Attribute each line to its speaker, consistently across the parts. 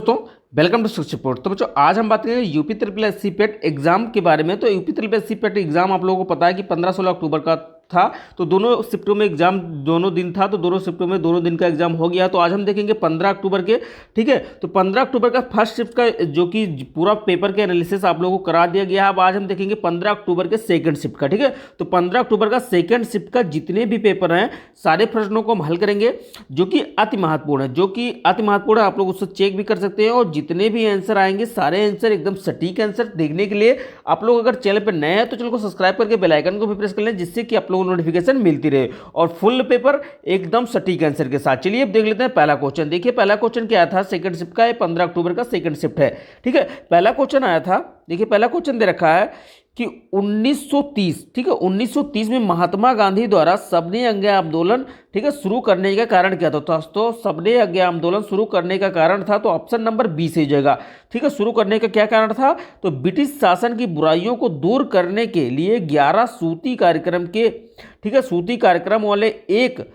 Speaker 1: दोस्तों, welcome to शिक्षा report. तो बच्चों, आज हम बात करेंगे UP triple S C PET exam के बारे में। तो UP triple S C PET exam आप लोगों को पता है कि 15-16 अक्टूबर का था। तो दोनों शिफ्टों में एग्जाम दोनों दिन था, तो दोनों शिफ्टों में दोनों दिन का एग्जाम हो गया। तो आज हम देखेंगे 15 अक्टूबर के, ठीक है। तो 15 अक्टूबर का फर्स्ट शिफ्ट का जो कि पूरा पेपर के एनालिसिस आप लोगों को करा दिया गया है। अब आज हम देखेंगे 15 अक्टूबर के सेकंड शिफ्ट का, ठीक है। तो 15 अक्टूबर का सेकंड शिफ्ट का जितने भी पेपर हैं सारे प्रश्नों को हम हल करेंगे, जो कि अति महत्वपूर्ण है, आप लोग उससे चेक भी कर सकते हैं। और जितने भी आंसर आएंगे सारे आंसर एकदम सटीक आंसर देखने के लिए आप लोग अगर चैनल पर नए हैं तो चैनल को सब्सक्राइब करके बेल आइकन को भी प्रेस कर लें, जिससे कि आप लोगों को नोटिफिकेशन मिलती रहे और फुल पेपर एकदम सटीक आंसर के साथ। चलिए अब देख लेते हैं पहला क्वेश्चन। देखिए पहला क्वेश्चन क्या था, सेकंड शिफ्ट का, 15 अक्टूबर का सेकंड शिफ्ट है, ठीक है। पहला क्वेश्चन आया था, देखिए पहला क्वेश्चन दे रखा है कि 1930, ठीक है, 1930 में महात्मा गांधी द्वारा सबने आज्ञा आंदोलन, ठीक है, शुरू करने का कारण क्या था। तो सबने आज्ञा आंदोलन शुरू करने का कारण था, तो ऑप्शन नंबर बी से हो जाएगा, ठीक है। शुरू करने का क्या कारण था, तो ब्रिटिश शासन की बुराइयों को दूर करने के लिए 11 सूती कार्यक्रम के, ठीक है, सूती कार्यक्रम वाले एक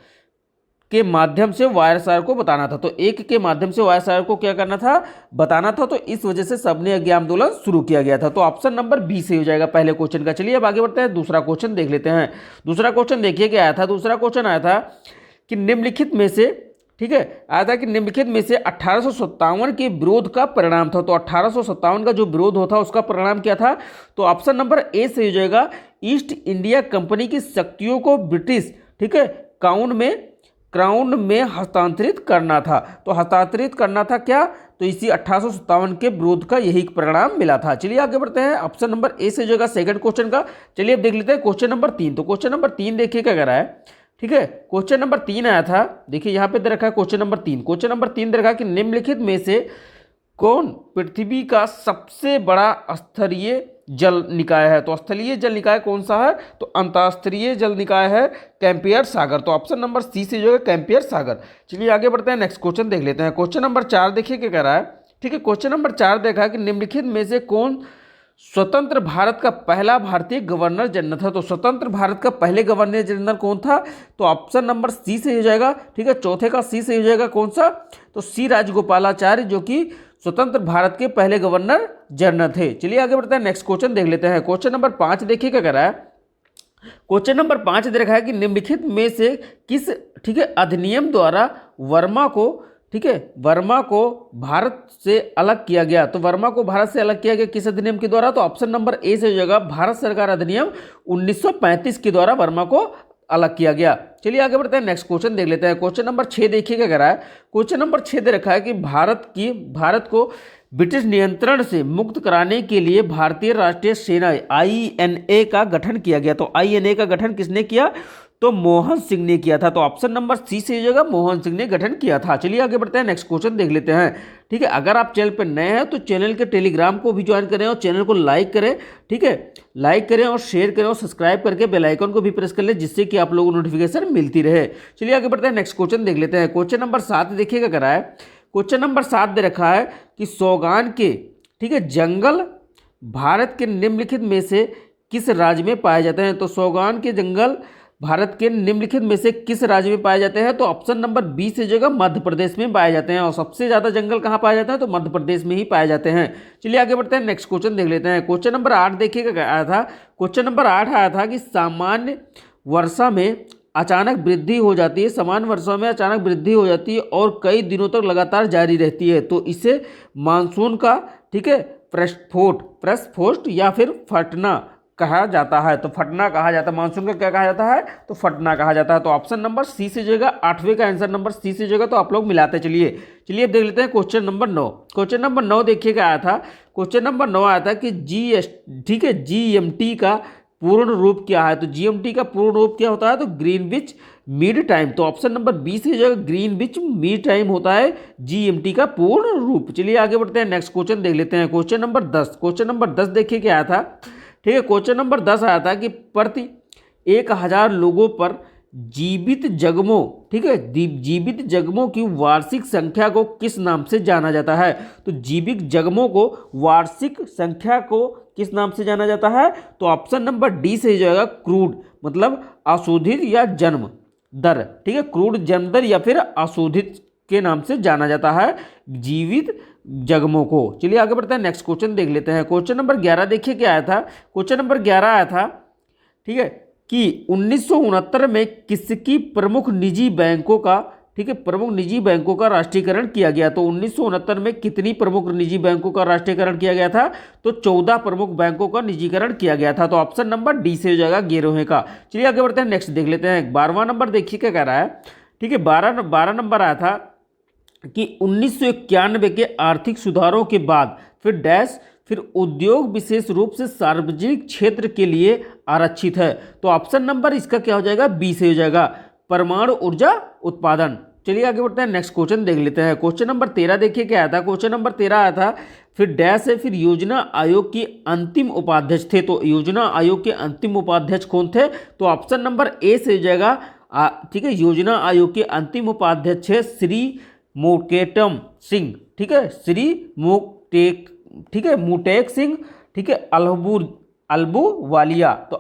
Speaker 1: के माध्यम से वायरसार को बताना था। तो एक के माध्यम से वायरसार को क्या करना था, बताना था। तो इस वजह से सबने आज्ञा आंदोलन शुरू किया गया था। तो ऑप्शन नंबर बी से हो जाएगा पहले क्वेश्चन का। चलिए अब आगे बढ़ते हैं, दूसरा क्वेश्चन देख लेते हैं। दूसरा क्वेश्चन देखिए क्या आया था। दूसरा क्वेश्चन आया था कि निम्नलिखित में से, ठीक है, आया था कि निम्नलिखित में से 1857 के विरोध का परिणाम था। तो 1857 का जो विरोध होता उसका परिणाम क्या था, तो ऑप्शन नंबर ए से हो जाएगा, ईस्ट इंडिया कंपनी की शक्तियों को ब्रिटिश, ठीक है, क्राउन में हस्तांतरित करना था। तो हस्तांतरित करना था क्या, तो इसी 1857 के विरोध का यही परिणाम मिला था। चलिए आगे बढ़ते हैं, ऑप्शन नंबर ए से जो है सेकंड क्वेश्चन का। चलिए अब देख लेते हैं क्वेश्चन नंबर 3। तो क्वेश्चन नंबर 3 देखिए क्या कर रहा है, ठीक है। क्वेश्चन नंबर 3 आया था, देखिए यहाँ पे दे रखा है क्वेश्चन नंबर 3। क्वेश्चन नंबर 3 दे रखा है कि निम्नलिखित में से कौन पृथ्वी का सबसे बड़ा स्तरीय जल निकाय है। तो स्थलीय जल निकाय कौन सा है, तो अंतरस्तरीय जल निकाय है कैंपियर सागर। तो ऑप्शन नंबर सी से जो है कैंपियर सागर। चलिए आगे बढ़ते हैं, नेक्स्ट क्वेश्चन देख लेते हैं। क्वेश्चन नंबर 4 देखिए क्या कह रहा है, ठीक है। क्वेश्चन नंबर 4 देखा है कि निम्नलिखित में से कौन स्वतंत्र भारत का पहला भारतीय गवर्नर जनरल था। तो स्वतंत्र भारत का पहले गवर्नर जनरल कौन था, तो ऑप्शन नंबर सी से हो जाएगा, ठीक है। चौथे का सी से हो जाएगा कौन सा, तो सी राजगोपालाचार्य, जो कि स्वतंत्र भारत के पहले गवर्नर जनरल थे। चलिए आगे बढ़ते हैं, नेक्स्ट क्वेश्चन देख लेते हैं। क्वेश्चन नंबर 5 देखिए क्या कर रहा है। क्वेश्चन नंबर 5 दे रखा है कि निम्नलिखित में से किस, ठीक है, अधिनियम द्वारा वर्मा को, ठीक है, वर्मा को भारत से अलग किया गया। तो वर्मा को भारत से अलग किया गया किस अधिनियम के द्वारा, तो ऑप्शन नंबर ए से हो जाएगा, भारत सरकार अधिनियम 1935 के द्वारा वर्मा को अलग किया गया। चलिए आगे बढ़ते हैं, नेक्स्ट क्वेश्चन देख लेते हैं। क्वेश्चन नंबर 6 देखिए क्या कह रहा है। क्वेश्चन नंबर 6 दे रखा है कि भारत को ब्रिटिश नियंत्रण से मुक्त कराने के लिए भारतीय राष्ट्रीय सेना INA का गठन किया गया। तो INA का गठन किसने किया, तो मोहन सिंह ने किया था। तो ऑप्शन नंबर सी से हो जाएगा, मोहन सिंह ने गठन किया था। चलिए आगे बढ़ते हैं, नेक्स्ट क्वेश्चन देख लेते हैं, ठीक है। अगर आप चैनल पर नए हैं तो चैनल के टेलीग्राम को भी ज्वाइन करें और चैनल को लाइक करें, ठीक है, लाइक करें और शेयर करें और सब्सक्राइब करके बेल आइकन को भी प्रेस कर लें, जिससे कि आप लोगों को नोटिफिकेशन मिलती रहे। चलिए आगे बढ़ते हैं, नेक्स्ट क्वेश्चन देख लेते हैं। क्वेश्चन नंबर 7 देखिएगा क्या रहा है। क्वेश्चन नंबर 7 दे रखा है कि सौगान के, ठीक है, जंगल भारत के निम्नलिखित में से किस राज्य में पाए जाते हैं। तो सौगान के जंगल भारत के निम्नलिखित में से किस राज्य में पाए जाते हैं, तो ऑप्शन नंबर बी से जगह मध्य प्रदेश में पाए जाते हैं। और सबसे ज़्यादा जंगल कहाँ पाए जाते हैं, तो मध्य प्रदेश में ही पाए जाते हैं। चलिए आगे बढ़ते हैं, नेक्स्ट क्वेश्चन देख लेते हैं। क्वेश्चन नंबर 8 देखिएगा आया था। क्वेश्चन नंबर 8 आया था कि सामान्य वर्षा में अचानक वृद्धि हो जाती है, सामान्य वर्षा में अचानक वृद्धि हो जाती है और कई दिनों तक लगातार जारी रहती है। तो इसे मानसून का, ठीक है, प्रस्फोट या फिर फटना कहा जाता है। तो फटना कहा जाता है, मानसून का क्या कहा जाता है, तो फटना कहा जाता है। तो ऑप्शन नंबर सी से जाएगा, 8वें का आंसर नंबर सी से जाएगा। तो आप लोग मिलाते चलिए अब देख लेते हैं क्वेश्चन नंबर 9। क्वेश्चन नंबर 9 देखिएगा आया था। क्वेश्चन नंबर 9 आया था कि ठीक है, GMT का पूर्ण रूप क्या है। तो GMT का पूर्ण रूप क्या होता है, तो ग्रीनविच मीड टाइम। तो ऑप्शन नंबर बी से जो है ग्रीनविच मीड टाइम होता है GMT का पूर्ण रूप। चलिए आगे बढ़ते हैं, नेक्स्ट क्वेश्चन देख लेते हैं। Question number 10। क्वेश्चन नंबर 10 देखिए क्या आया था, ठीक है। क्वेश्चन नंबर 10 आया था कि प्रति 1000 लोगों पर जीवित जगमों, ठीक है, जीवित जगमों की वार्षिक संख्या को किस नाम से जाना जाता है। तो जीवित जगमों को वार्षिक संख्या को किस नाम से जाना जाता है, तो ऑप्शन नंबर डी से हो जाएगा, क्रूड, मतलब अशोधित या जन्म दर, ठीक है, क्रूड जन्म दर या फिर अशोधित के नाम से जाना जाता है जीवित जगमों को। चलिए आगे बढ़ते हैं, नेक्स्ट क्वेश्चन देख लेते हैं। क्वेश्चन नंबर 11 देखिए क्या आया था। क्वेश्चन नंबर 11 आया था, ठीक है, कि 1969 में किसकी प्रमुख निजी बैंकों का, ठीक है, प्रमुख निजी बैंकों का राष्ट्रीयकरण किया गया। तो 1969 में कितनी प्रमुख निजी बैंकों का राष्ट्रीयकरण किया गया था? तो 14 प्रमुख बैंकों का निजीकरण किया गया था। तो ऑप्शन नंबर डी से हो जाएगा, 11वें का। चलिए आगे बढ़ते हैं, नेक्स्ट देख लेते हैं। 12वां नंबर देखिए क्या कह रहा है, ठीक है, 12 नंबर आया था कि 1991 के आर्थिक सुधारों के बाद फिर डैश, फिर उद्योग विशेष रूप से सार्वजनिक क्षेत्र के लिए आरक्षित है। तो ऑप्शन नंबर इसका क्या हो जाएगा, बी से हो जाएगा, परमाणु ऊर्जा उत्पादन। चलिए आगे बढ़ते हैं, नेक्स्ट क्वेश्चन देख लेते हैं। क्वेश्चन नंबर 13 देखिए क्या आया था। क्वेश्चन नंबर 13 आया था, फिर डैश है, फिर योजना आयोग के अंतिम उपाध्यक्ष थे। तो योजना आयोग के अंतिम उपाध्यक्ष कौन थे? तो ऑप्शन नंबर ए से हो जाएगा, ठीक है, योजना आयोग के अंतिम उपाध्यक्ष है श्री मुकेटम सिंह, ठीक है, श्री मुटेक, ठीक है, मुटेक सिंह, ठीक है, अल्बूवालिया। तो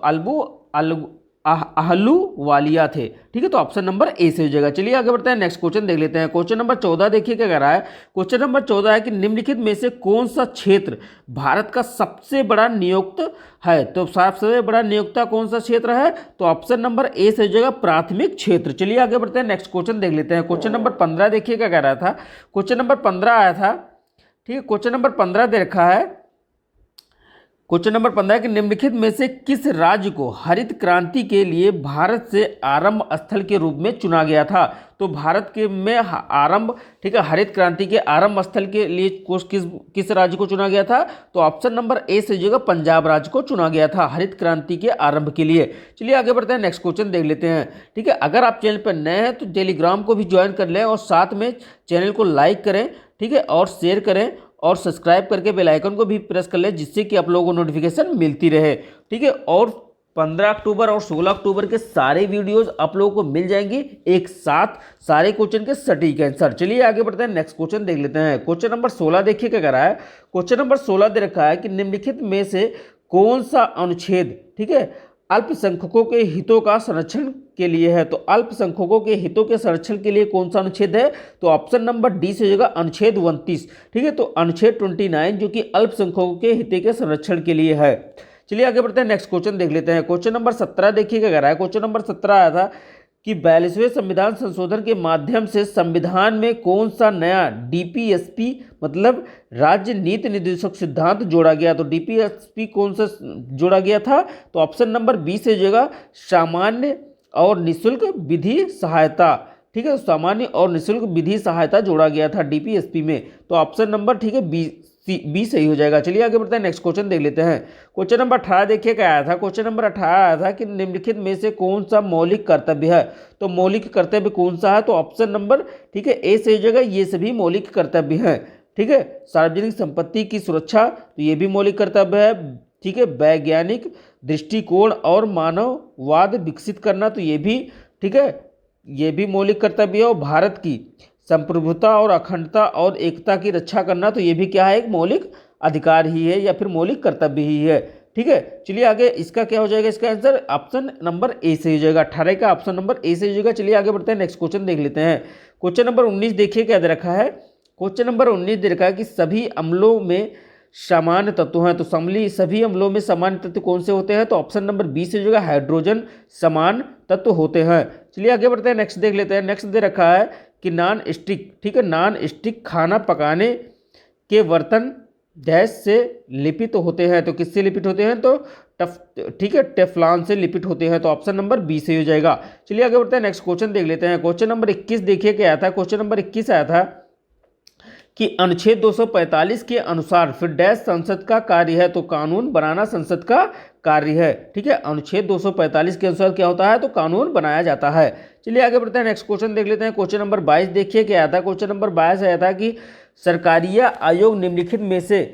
Speaker 1: अहलूवालिया थे, ठीक है। तो ऑप्शन नंबर ए से हो जाएगा। चलिए आगे बढ़ते हैं, नेक्स्ट क्वेश्चन देख लेते हैं। क्वेश्चन नंबर 14 देखिए क्या कह रहा है। क्वेश्चन नंबर 14 है कि निम्नलिखित में से कौन सा क्षेत्र भारत का सबसे बड़ा नियोक्त है। तो सबसे बड़ा नियोक्ता कौन सा क्षेत्र है? तो ऑप्शन नंबर ए से हो जाएगा, प्राथमिक क्षेत्र। चलिए आगे बढ़ते हैं, नेक्स्ट क्वेश्चन देख लेते हैं। क्वेश्चन नंबर 15 देखिए क्या कह रहा था। क्वेश्चन नंबर 15 आया था, ठीक है, क्वेश्चन नंबर 15 दे रखा है। क्वेश्चन नंबर 15 कि निम्नलिखित में से किस राज्य को हरित क्रांति के लिए भारत से आरंभ स्थल के रूप में चुना गया था। तो भारत के में आरंभ, ठीक है, हरित क्रांति के आरंभ स्थल के लिए किस राज्य को चुना गया था? तो ऑप्शन नंबर ए से जगह पंजाब राज्य को चुना गया था हरित क्रांति के आरंभ के लिए। चलिए आगे बढ़ते हैं, नेक्स्ट क्वेश्चन देख लेते हैं, ठीक है। अगर आप चैनल पर नए हैं तो टेलीग्राम को भी ज्वाइन कर लें और साथ में चैनल को लाइक करें, ठीक है, और शेयर करें और सब्सक्राइब करके बेल आइकन को भी प्रेस कर लें, जिससे कि आप लोगों को नोटिफिकेशन मिलती रहे, ठीक है। और 15 अक्टूबर और 16 अक्टूबर के सारे वीडियोस आप लोगों को मिल जाएंगी एक साथ, सारे क्वेश्चन के सटीक आंसर। चलिए आगे बढ़ते हैं, नेक्स्ट क्वेश्चन देख लेते हैं। क्वेश्चन नंबर 16 देखिए क्या कह रहा है। क्वेश्चन नंबर 16 दे रखा है कि निम्नलिखित में से कौन सा अनुच्छेद, ठीक है, अल्पसंख्यकों के हितों का संरक्षण के लिए है। तो अल्पसंख्यकों के हितों के संरक्षण के लिए कौन सा अनुच्छेद है? तो ऑप्शन नंबर डी से हो जाएगा, अनुच्छेद 29, ठीक है। तो अनुच्छेद 29 जो कि अल्पसंख्यकों के हित के संरक्षण के लिए है। चलिए आगे बढ़ते हैं, नेक्स्ट क्वेश्चन देख लेते हैं। क्वेश्चन नंबर 17 देखिए क्या कह रहा है। क्वेश्चन नंबर 17 आया था कि 42वें संविधान संशोधन के माध्यम से संविधान में कौन सा नया डीपीएसपी मतलब राज्य नीति निर्देशक सिद्धांत जोड़ा गया। तो डीपीएसपी कौन सा जोड़ा गया था? तो ऑप्शन नंबर बी से हो जाएगा, सामान्य और निःशुल्क विधि सहायता, ठीक है। सामान्य और निःशुल्क विधि सहायता जोड़ा गया था डीपीएसपी में। तो ऑप्शन नंबर, ठीक है, बी सही हो जाएगा। चलिए आगे बढ़ते हैं, नेक्स्ट क्वेश्चन देख लेते हैं। क्वेश्चन नंबर 18 देखिए क्या आया था। क्वेश्चन नंबर 18 आया था कि निम्नलिखित में से कौन सा मौलिक कर्तव्य है। तो मौलिक कर्तव्य कौन सा है? तो ऑप्शन नंबर, ठीक है, ए से हो जाएगा, ये सभी मौलिक कर्तव्य हैं, ठीक है। सार्वजनिक संपत्ति की सुरक्षा, तो ये भी मौलिक कर्तव्य है, ठीक है। वैज्ञानिक दृष्टिकोण और मानववाद विकसित करना, तो ये भी, ठीक है, ये भी मौलिक कर्तव्य है। और भारत की संप्रभुता और अखंडता और एकता की रक्षा करना, तो ये भी क्या है, एक मौलिक अधिकार ही है या फिर मौलिक कर्तव्य ही है, ठीक है। चलिए आगे, इसका क्या हो जाएगा, इसका आंसर ऑप्शन नंबर ए से हो जाएगा। 18 का ऑप्शन नंबर ए से हो जाएगा। चलिए आगे बढ़ते हैं, नेक्स्ट क्वेश्चन देख लेते हैं। क्वेश्चन नंबर 19 देखिए क्या दे रखा है। क्वेश्चन नंबर 19 दे रखा है कि सभी अम्लों में सामान्य तत्व हैं। तो सभी अम्लों में सामान्य तत्व कौन से होते हैं? तो ऑप्शन नंबर बी से जो है, हाइड्रोजन समान तत्व होते हैं। चलिए आगे बढ़ते हैं, नेक्स्ट देख लेते हैं। नेक्स्ट दे रखा है कि नॉन स्टिक, ठीक है, नॉन स्टिक खाना पकाने के बर्तन डैश से लिपित होते हैं। तो किससे लिपित होते हैं? तो ठीक है, टेफ्लॉन से लिपित होते हैं। तो ऑप्शन नंबर बी से हो जाएगा। चलिए आगे बढ़ते हैं, नेक्स्ट क्वेश्चन देख लेते हैं। क्वेश्चन नंबर 21 देखिए क्या आया था। क्वेश्चन नंबर 21 आया था कि अनुच्छेद 245 के अनुसार फिर डैश संसद का कार्य है। तो कानून बनाना संसद का कार्य है, ठीक है। अनुच्छेद 245 के अनुसार क्या होता है? तो कानून बनाया जाता है। चलिए आगे बढ़ते हैं, नेक्स्ट क्वेश्चन देख लेते हैं। क्वेश्चन नंबर 22 देखिए क्या आया था। क्वेश्चन नंबर 22 आया था कि सरकारीय आयोग निम्नलिखित में से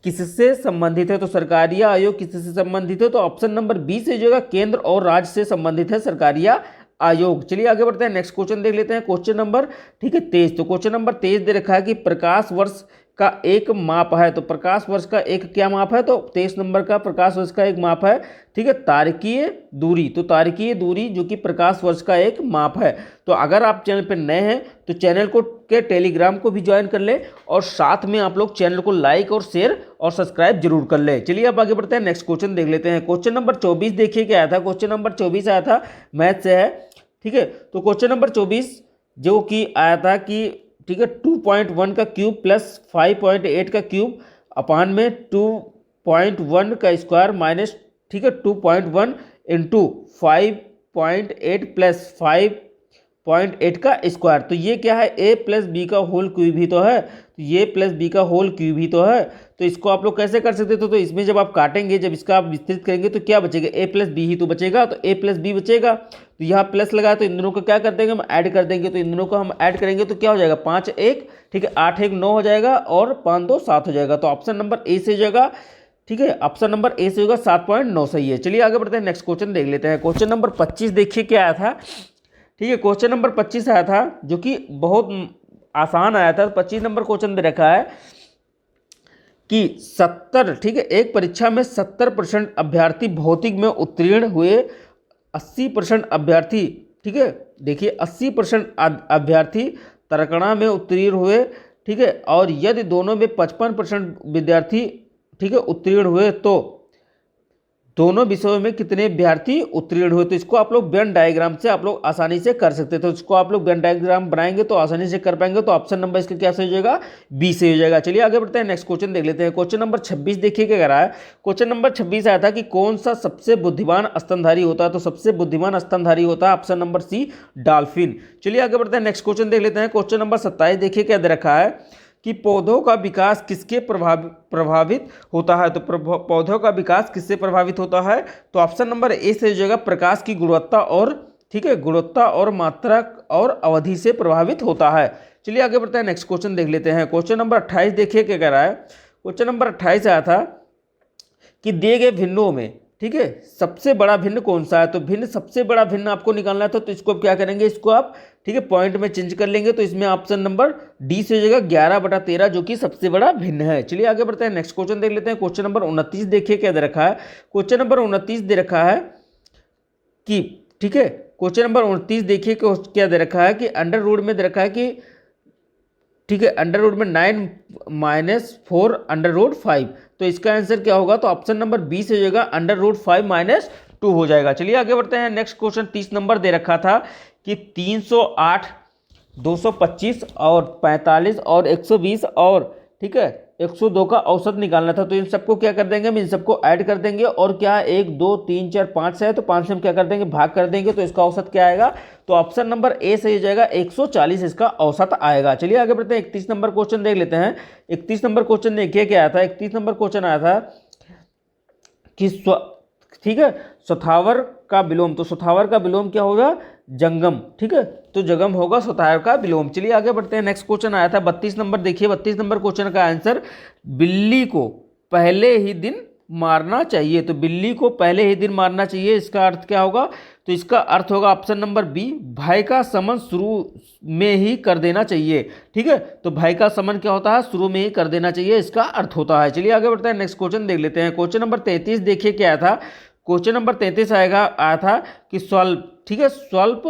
Speaker 1: किससे संबंधित है। तो सरकारीय आयोग किससे संबंधित है? तो ऑप्शन नंबर बी से जो है, केंद्र और राज्य से संबंधित है सरकारीय आयोग। चलिए आगे बढ़ते हैं, नेक्स्ट क्वेश्चन देख लेते हैं। क्वेश्चन नंबर, ठीक है, 23। तो क्वेश्चन नंबर 23 दे रखा है कि प्रकाश वर्ष का एक माप है। तो प्रकाश वर्ष का एक क्या माप है, तो 23 नंबर का प्रकाश वर्ष का एक माप है। ठीक है, तारकीय दूरी, तो तारकीय दूरी जो कि प्रकाश वर्ष का एक माप है। तो अगर आप चैनल पर नए हैं तो चैनल को के टेलीग्राम को भी ज्वाइन कर ले और साथ में आप लोग चैनल को लाइक और शेयर और सब्सक्राइब जरूर कर ले। चलिए अब आगे बढ़ते हैं, नेक्स्ट क्वेश्चन देख लेते हैं। क्वेश्चन नंबर 24 देखिए क्या आया था। क्वेश्चन नंबर 24 आया था, मैथ से है। ठीक है, तो क्वेश्चन नंबर 24 जो कि आया था कि ठीक है 2.1 का क्यूब प्लस 5.8 का क्यूब अपान में 2.1 का स्क्वायर माइनस ठीक है 2.1 इंटू 5.8 प्लस 5.8 का स्क्वायर। तो ये क्या है, ए प्लस बी का होल क्यूब ही तो है। तो ये प्लस बी का होल क्यूब ही तो है। तो इसको आप लोग कैसे कर सकते थे, तो इसमें जब आप काटेंगे, जब इसका आप विस्तृत करेंगे तो क्या बचेगा, ए प्लस बी ही तो बचेगा। तो ए प्लस बी बचेगा, तो यहाँ प्लस लगा तो इन दोनों को क्या कर देंगे, हम ऐड कर देंगे। तो इन दोनों को हम ऐड करेंगे तो क्या हो जाएगा, 5 1 ठीक है 8 1 9 हो जाएगा और 5 2 7 हो जाएगा। तो ऑप्शन नंबर ए से हो जाएगा। ठीक है, ऑप्शन नंबर ए से होगा 7.9 सही है। चलिए आगे बढ़ते हैं, नेक्स्ट क्वेश्चन देख लेते हैं। क्वेश्चन नंबर 25 देखिए क्या आया था। ठीक है, क्वेश्चन नंबर 25 आया था जो कि बहुत आसान आया था। 25 नंबर क्वेश्चन दे रखा है कि 70 ठीक है एक परीक्षा में 70% अभ्यर्थी भौतिक में उत्तीर्ण हुए, 80% अभ्यर्थी ठीक है देखिए 80% अभ्यर्थी तरकणा में उत्तीर्ण हुए। ठीक है, और यदि दोनों में 55% विद्यार्थी ठीक है उत्तीर्ण हुए तो दोनों विषयों में कितने अभ्यर्थी उत्तीर्ण हुए। तो इसको आप लोग वेन डायग्राम से आप लोग आसानी से कर सकते हैं। तो इसको आप लोग वेन डायग्राम बनाएंगे तो आसानी से कर पाएंगे। तो ऑप्शन नंबर इसका क्या सही हो जाएगा, बी से हो जाएगा। चलिए आगे बढ़ते हैं, नेक्स्ट क्वेश्चन देख लेते हैं। क्वेश्चन नंबर 26 देखिए क्या कह रहा है। क्वेश्चन नंबर 26 आया था कि कौन सा सबसे बुद्धिमान स्तनधारी होता है। तो सबसे बुद्धिमान स्तनधारी होता है ऑप्शन नंबर सी, डॉल्फिन। चलिए आगे बढ़ते हैं, नेक्स्ट क्वेश्चन देख लेते हैं। क्वेश्चन नंबर 27 देखिए क्या दे रखा है कि पौधों का विकास किसके प्रभावित होता है। तो पौधों का विकास किससे प्रभावित होता है। तो ऑप्शन नंबर ए से हो जाएगा, प्रकाश की गुणवत्ता और ठीक है गुणवत्ता और मात्रा और अवधि से प्रभावित होता है। चलिए आगे बढ़ते हैं, नेक्स्ट क्वेश्चन देख लेते हैं। क्वेश्चन नंबर 28 देखिए क्या कह रहा है। क्वेश्चन नंबर 28 आया था कि दिए गए भिन्नों में ठीक है सबसे बड़ा भिन्न कौन सा है। तो भिन्न सबसे बड़ा भिन्न आपको निकालना था। तो इसको आप क्या करेंगे, इसको आप ठीक है पॉइंट में चेंज कर लेंगे। तो इसमें ऑप्शन नंबर डी से हो जाएगा 11/13 जो कि सबसे बड़ा भिन्न है। चलिए आगे बढ़ते हैं, नेक्स्ट क्वेश्चन देख लेते हैं। क्वेश्चन नंबर 29 देखिए क्या दे रखा है। क्वेश्चन नंबर 29 दे रखा है कि ठीक है क्वेश्चन नंबर 29 देखिए क्या दे रखा है कि अंडर रूट में दे रखा है कि ठीक है अंडर रूट में 9 - 4 अंडर रूट 5। तो इसका आंसर क्या होगा, तो ऑप्शन नंबर बी से हो जाएगा अंडर रूट 5 - 2 हो जाएगा। चलिए आगे बढ़ते हैं, नेक्स्ट क्वेश्चन 30 नंबर दे रखा था कि 308 225 और 45 और 120 और ठीक है 102 का औसत निकालना था। तो इन सबको क्या कर देंगे, हम इन सबको ऐड कर देंगे और क्या 1 2 3 4 5 से है तो 5 से हम क्या कर देंगे, भाग कर देंगे। तो इसका औसत क्या आएगा, तो ऑप्शन नंबर ए सही हो जाएगा 140 इसका औसत आएगा। चलिए आगे बढ़ते हैं, 31 नंबर क्वेश्चन देख लेते हैं। 31 नंबर क्वेश्चन देखिए क्या आया था। 31 नंबर क्वेश्चन आया था कि ठीक है स्वथावर का विलोम। तो स्वथावर का विलोम क्या होगा, जंगम। ठीक है, तो जंगम होगा स्वथावर का विलोम। चलिए आगे बढ़ते हैं, नेक्स्ट क्वेश्चन आया था 32 नंबर देखिए। 32 नंबर क्वेश्चन का आंसर, बिल्ली को पहले ही दिन मारना चाहिए। तो बिल्ली को पहले ही दिन मारना चाहिए, इसका अर्थ क्या होगा, तो इसका अर्थ होगा ऑप्शन नंबर बी, भय का समन शुरू में ही कर देना चाहिए। ठीक है, तो भय का समन क्या होता है, शुरू में ही कर देना चाहिए, इसका अर्थ होता है। चलिए आगे बढ़ते हैं, नेक्स्ट क्वेश्चन देख लेते हैं। क्वेश्चन नंबर 33 देखिए क्या आया था। क्वेश्चन नंबर 33 आया था कि स्वल्प ठीक है स्वल्प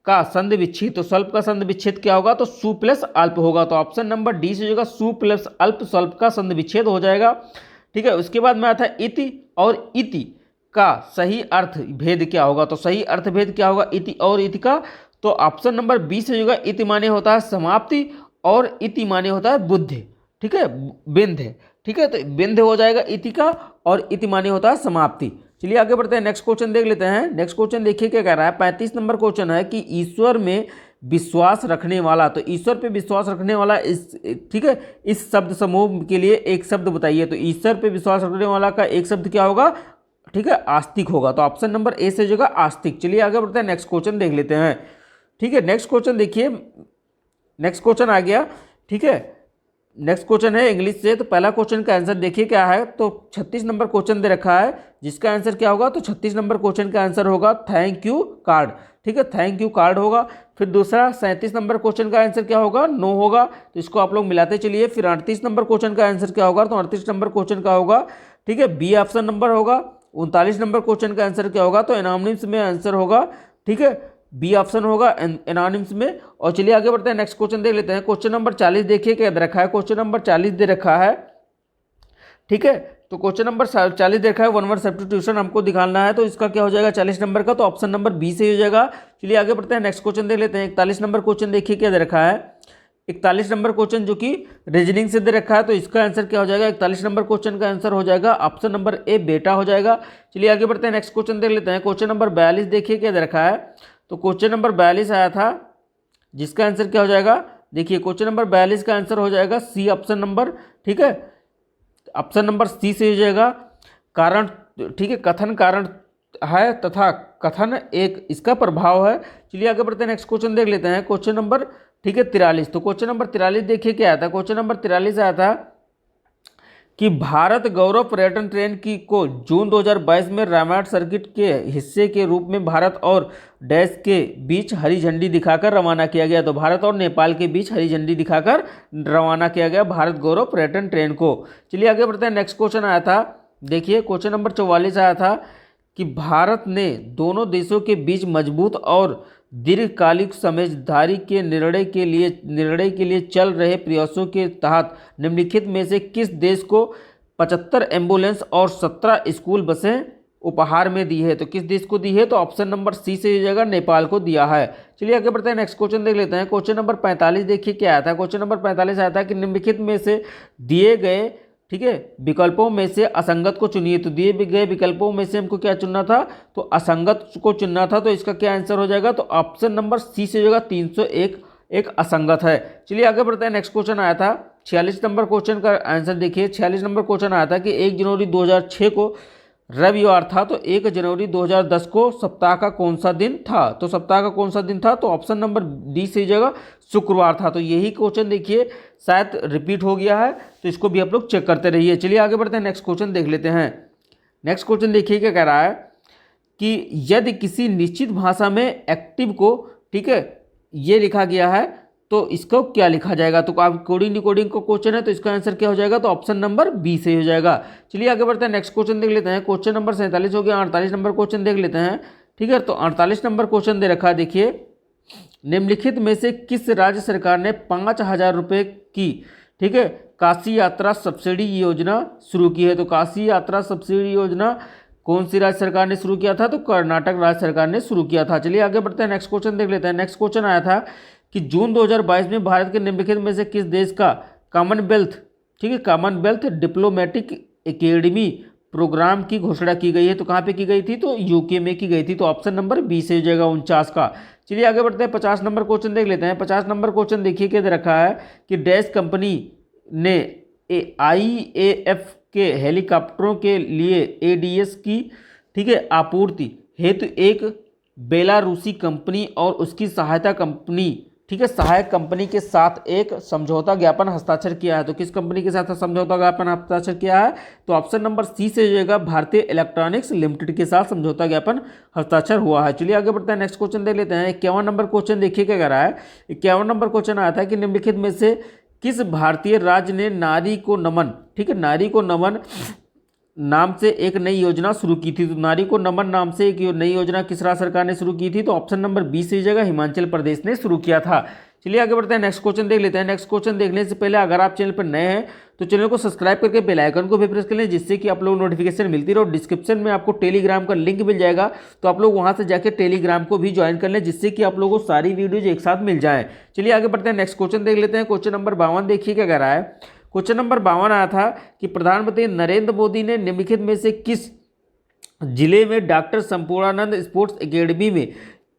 Speaker 1: का संधि विच्छेद। तो स्वल्प का संधि विच्छेद क्या होगा, तो सु प्लस अल्प होगा। तो ऑप्शन नंबर डी से होगा सु प्लस अल्प स्वल्प का संधि विच्छेद हो जाएगा। ठीक है, उसके बाद में आया था इति और इति का सही अर्थ भेद क्या होगा। तो सही अर्थ भेद क्या होगा इति और इति का, तो ऑप्शन नंबर बी से होगा इति माने होता है समाप्ति और इति माने होता है बुद्धि। ठीक है, बिंध। ठीक है, तो बिंध हो जाएगा इति का और इति माने होता है समाप्ति। चलिए आगे बढ़ते हैं, नेक्स्ट क्वेश्चन देख लेते हैं। नेक्स्ट क्वेश्चन देखिए क्या कह रहा है। 35 नंबर क्वेश्चन है कि ईश्वर में विश्वास रखने वाला। तो ईश्वर पे विश्वास रखने वाला इस ठीक है इस शब्द समूह के लिए एक शब्द बताइए। तो ईश्वर पे विश्वास रखने वाला का एक शब्द क्या होगा, ठीक है आस्तिक होगा। तो ऑप्शन नंबर ए से होगा आस्तिक। चलिए आगे बढ़ते हैं, नेक्स्ट क्वेश्चन देख लेते हैं। ठीक है, नेक्स्ट क्वेश्चन देखिए, नेक्स्ट क्वेश्चन आ गया। ठीक है, नेक्स्ट क्वेश्चन है इंग्लिश से। तो पहला क्वेश्चन का आंसर देखिए क्या है। तो 36 नंबर क्वेश्चन दे रखा है, जिसका आंसर क्या होगा, तो 36 नंबर क्वेश्चन का आंसर होगा थैंक यू कार्ड। ठीक है, थैंक यू कार्ड होगा। फिर दूसरा 37 नंबर क्वेश्चन का आंसर क्या होगा, नो होगा। तो इसको आप लोग मिलाते चलिए। फिर 38 नंबर क्वेश्चन का आंसर क्या होगा, तो 38 नंबर क्वेश्चन का होगा, ठीक है, बी ऑप्शन नंबर होगा। 39 नंबर क्वेश्चन का आंसर क्या होगा, तो एनोनिम्स में आंसर होगा, ठीक है, बी ऑप्शन होगा एनोनिम्स में। और चलिए आगे बढ़ते हैं, नेक्स्ट क्वेश्चन देख लेते हैं। क्वेश्चन नंबर 40 देखिए क्या दे रखा है। क्वेश्चन नंबर 40 दे रखा है, ठीक है। तो क्वेश्चन नंबर 40 दे रखा है, 1 वर्ड सब्स्टिट्यूशन हमको दिखाना है। तो इसका क्या हो जाएगा 40 नंबर का, तो ऑप्शन नंबर बी से हो जाएगा। चलिए आगे बढ़ते हैं, नेक्स्ट क्वेश्चन देख लेते हैं। 41 नंबर क्वेश्चन देखिए क्या दे रखा है। 41 नंबर क्वेश्चन जो कि रीजनिंग से दे रखा है, तो इसका आंसर क्या हो जाएगा, 41 नंबर क्वेश्चन का आंसर हो जाएगा ऑप्शन नंबर ए बेटा हो जाएगा। चलिए आगे बढ़ते हैं, नेक्स्ट क्वेश्चन देख लेते हैं। क्वेश्चन नंबर 42 देखिए क्या दे रखा है। तो क्वेश्चन नंबर 42 आया था, जिसका आंसर क्या हो जाएगा, देखिए क्वेश्चन नंबर 42 का आंसर हो जाएगा सी ऑप्शन नंबर, ठीक है, ऑप्शन नंबर सी से हो जाएगा। कारण, ठीक है, कथन कारण है तथा कथन एक इसका प्रभाव है। चलिए आगे बढ़ते हैं, नेक्स्ट क्वेश्चन देख लेते हैं। क्वेश्चन नंबर, ठीक है, 43। तो क्वेश्चन नंबर 43 देखिए क्या आया था। क्वेश्चन नंबर 43 आया था कि भारत गौरव पर्यटन ट्रेन की को जून 2022 में रामायण सर्किट के हिस्से के रूप में भारत और डैश के बीच हरी झंडी दिखाकर रवाना किया गया। तो भारत और नेपाल के बीच हरी झंडी दिखाकर रवाना किया गया भारत गौरव पर्यटन ट्रेन को। चलिए आगे बढ़ते हैं, नेक्स्ट क्वेश्चन आया था, देखिए क्वेश्चन नंबर 44 आया था कि भारत ने दोनों देशों के बीच मजबूत और दीर्घकालिक समझदारी के निर्णय के लिए चल रहे प्रयासों के तहत निम्नलिखित में से किस देश को 75 एम्बुलेंस और 17 स्कूल बसें उपहार में दी है। तो किस देश को दी है, तो ऑप्शन नंबर सी से हो जाएगा, नेपाल को दिया है। चलिए आगे बढ़ते हैं, नेक्स्ट क्वेश्चन देख लेते हैं। क्वेश्चन नंबर 45 देखिए क्या आया था। क्वेश्चन नंबर 45 आया था कि निम्नलिखित में से दिए गए, ठीक है, विकल्पों में से असंगत को चुनिए। तो दिए गए विकल्पों में से हमको क्या चुनना था, तो असंगत को चुनना था। तो इसका क्या आंसर हो जाएगा, तो ऑप्शन नंबर सी से हो जाएगा, 301 एक असंगत है। चलिए आगे बढ़ते हैं, नेक्स्ट क्वेश्चन आया था 46 नंबर क्वेश्चन का आंसर देखिए। 46 नंबर क्वेश्चन आया था कि 1 जनवरी 2006 को रविवार था, तो 1 जनवरी 2010 को सप्ताह का कौन सा दिन था। तो सप्ताह का कौन सा दिन था, तो ऑप्शन नंबर डी से जगह शुक्रवार था। तो यही क्वेश्चन देखिए शायद रिपीट हो गया है, तो इसको भी आप लोग चेक करते रहिए। चलिए आगे बढ़ते हैं, नेक्स्ट क्वेश्चन देख लेते हैं। नेक्स्ट क्वेश्चन देखिए क्या कह रहा है कि यदि किसी निश्चित भाषा में एक्टिव को, ठीक है, ये लिखा गया है, तो इसको क्या लिखा जाएगा। तो आप कोडिंग डिकोडिंग का क्वेश्चन है, तो इसका आंसर क्या हो जाएगा, तो ऑप्शन नंबर बी से हो जाएगा। चलिए आगे बढ़ते हैं, नेक्स्ट क्वेश्चन देख लेते हैं। क्वेश्चन नंबर 47 हो गया। 48 नंबर क्वेश्चन देख लेते हैं, ठीक है। तो 48 नंबर क्वेश्चन दे रखा है, देखिए निम्नलिखित में से किस राज्य सरकार ने 5000 रुपये की, ठीक है, काशी यात्रा सब्सिडी योजना शुरू की है। तो काशी यात्रा सब्सिडी योजना कौन सी राज्य सरकार ने शुरू किया था, तो कर्नाटक राज्य सरकार ने शुरू किया था। चलिए आगे बढ़ते हैं, नेक्स्ट क्वेश्चन देख लेते हैं। नेक्स्ट क्वेश्चन आया था कि जून 2022 में भारत के निम्नलिखित में से किस देश का कॉमनवेल्थ, ठीक है, कॉमनवेल्थ डिप्लोमेटिक एकेडमी प्रोग्राम की घोषणा की गई है। तो कहाँ पे की गई थी, तो यूके में की गई थी। तो ऑप्शन नंबर बी से हो जाएगा 49 का। चलिए आगे बढ़ते हैं, 50 नंबर क्वेश्चन देख लेते हैं। 50 नंबर क्वेश्चन देखिए क्या दे रखा है कि डैश कंपनी ने IAF के हेलीकॉप्टरों के लिए ADS की, ठीक है, आपूर्ति हेतु एक बेलारूसी कंपनी और उसकी सहायता कंपनी, ठीक है, सहायक कंपनी के साथ एक समझौता ज्ञापन हस्ताक्षर किया है। तो किस कंपनी के साथ समझौता ज्ञापन हस्ताक्षर किया है, तो ऑप्शन नंबर सी से जाएगा, भारतीय इलेक्ट्रॉनिक्स लिमिटेड के साथ समझौता ज्ञापन हस्ताक्षर हुआ है। चलिए आगे बढ़ते हैं, नेक्स्ट क्वेश्चन देख लेते हैं। 51 नंबर क्वेश्चन देखिए क्या कह रहा है। 51 नंबर क्वेश्चन आया था कि निम्नलिखित में से किस भारतीय राज्य ने नारी को नमन, ठीक है, नारी को नमन नाम से एक नई योजना शुरू की थी। तो नारी को नमन नाम से एक नई योजना किस राज्य सरकार ने शुरू की थी, तो ऑप्शन नंबर बी से जगह हिमाचल प्रदेश ने शुरू किया था। चलिए आगे बढ़ते हैं, नेक्स्ट क्वेश्चन देख लेते हैं। नेक्स्ट क्वेश्चन देखने से पहले अगर आप चैनल पर नए हैं तो चैनल को सब्सक्राइब करके बेल आइकन को भी प्रेस कर लें, जिससे कि आप लोग नोटिफिकेशन मिलती रहे। और डिस्क्रिप्शन में आपको टेलीग्राम का लिंक मिल जाएगा, तो आप लोग वहां से जाकर टेलीग्राम को भी ज्वाइन कर लें, जिससे कि आप लोगों को सारी वीडियोज एक साथ मिल जाएं। चलिए आगे बढ़ते हैं, नेक्स्ट क्वेश्चन देख लेते हैं। क्वेश्चन नंबर 52 देखिए क्या कह रहा है। क्वेश्चन नंबर 52 आया था कि प्रधानमंत्री नरेंद्र मोदी ने निम्नलिखित में से किस जिले में डॉक्टर संपूर्णानंद स्पोर्ट्स एकेडमी में